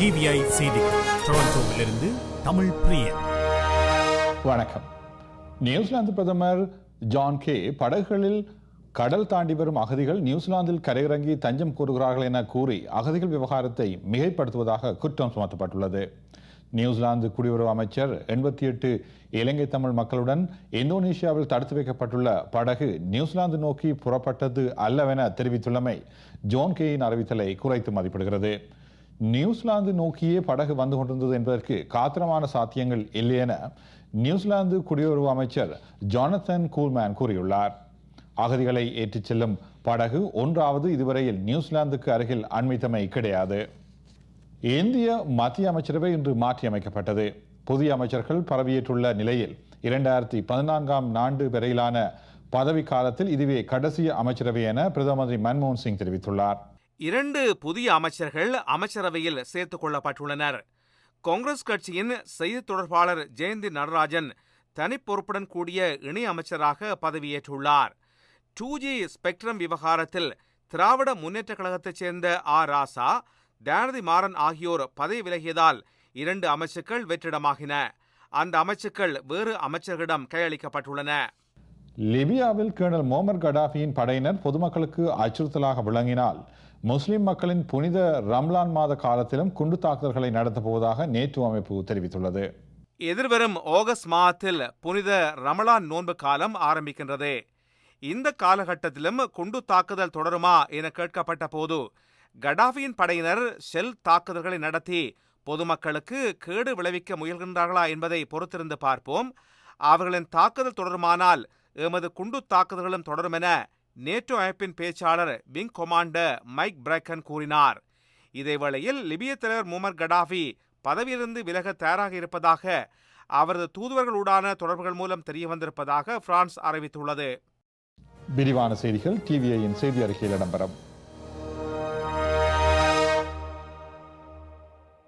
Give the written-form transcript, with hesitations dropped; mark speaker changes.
Speaker 1: TVI செய்திகள் டொரண்டோவிலிருந்து தமிழ் பிரியன்.
Speaker 2: வணக்கம். New Zealand பிரதமர் ஜான் கே படகுகளில் கடல் தாண்டி வரும் அகதிகள் நியூசிலாந்தில் கரையிறங்கி தஞ்சம் கோருகிறார்கள் என கூறி அகதிகள் விவகாரத்தை மிகைப்படுத்துவதாக குற்றம் சுமத்தப்பட்டுள்ளது. நியூசிலாந்து குடியுறவு அமைச்சர் 88 இலங்கை தமிழ் மக்களுடன் இந்தோனேஷியாவில் தடுத்து வைக்கப்பட்டுள்ள படகு நியூசிலாந்து நோக்கி புறப்பட்டது அல்லவென தெரிவித்துள்ளமை ஜான் கேயின் அறிவித்தலை குறைத்து மதிப்பிடுகிறது. நியூசிலாந்து நோக்கியே படகு வந்து கொண்டிருந்தது என்பதற்கு காத்திரமான சாத்தியங்கள் இல்லை என நியூசிலாந்து குடியுறவு அமைச்சர் ஜானத்தன் கூல்மேன் கூறியுள்ளார். அகதிகளை ஏற்றிச் செல்லும் படகு ஒன்றாவது இதுவரையில் நியூசிலாந்துக்கு அருகில் அண்மித்தமை கிடையாது. இந்திய மத்திய அமைச்சரவை இன்று மாற்றியமைக்கப்பட்டது. புதிய அமைச்சர்கள் பதவியேற்றுள்ள நிலையில் 2014ஆம் ஆண்டு வரையிலான பதவி காலத்தில் இதுவே கடைசி அமைச்சரவை என பிரதமர் மந்திரி மன்மோகன் சிங் தெரிவித்துள்ளார்.
Speaker 3: 2 புதிய அமைச்சர்கள் அமைச்சரவையில் சேர்த்துக் கொள்ளப்பட்டுள்ளனர். காங்கிரஸ் கட்சியின் செய்தி தொடர்பாளர் ஜெயந்தி நடராஜன் தனி பொறுப்புடன் கூடிய இணை அமைச்சராக பதவியேற்றுள்ளார். 2G ஸ்பெக்ட்ரம் விவகாரத்தில் திராவிட முன்னேற்ற கழகத்தைச் சேர்ந்த ராசா, தயாநிதி மாறன் ஆகியோர் பதவி விலகியதால் 2 அமைச்சுக்கள் வெற்றிடமாகின. அந்த அமைச்சுக்கள் வேறு அமைச்சர்களிடம் கையளிக்கப்பட்டுள்ளன.
Speaker 2: லிபியாவில் கர்னல் மோமர் கடாஃபியின் படையினர் பொதுமக்களுக்கு அச்சுறுத்தலாக விளங்கினால் முஸ்லிம் மக்களின் புனித ரம்லான் மாத காலத்திலும் குண்டு தாக்குதல்களை நடத்தப் போவதாக நேட்டோ அமைப்பு தெரிவித்துள்ளது.
Speaker 3: எதிர்வரும் ஆகஸ்ட் மாதத்தில் புனித ரமலான் நோன்பு காலம் ஆரம்பிக்கின்றது. இந்த காலகட்டத்திலும் குண்டு தாக்குதல் தொடருமா என கேட்கப்பட்ட போது கடாஃபியின் படையினர் ஷெல் தாக்குதல்களை நடத்தி பொதுமக்களுக்கு கேடு விளைவிக்க முயல்கின்றார்களா என்பதை பொறுத்திருந்து பார்ப்போம். அவர்களின் தாக்குதல் தொடருமானால் எமது குண்டு தாக்குதல்களும் தொடரும் என நேட்டோ அமைப்பின் பேச்சாளர் விங் கொமாண்டர் மைக் பிரைக்கன் கூறினார். இதேவேளையில் லிபிய தலைவர் முமர் கடாஃபி பதவியிலிருந்து விலக தயாராக இருப்பதாக அவரது தூதுவர்களூடான தொடர்புகள் மூலம் தெரிய வந்திருப்பதாக பிரான்ஸ் அறிவித்துள்ளது.
Speaker 2: விரிவான செய்திகள் டிவிஐயின் செய்தி அறிக்கையில் இடம்பெறும்.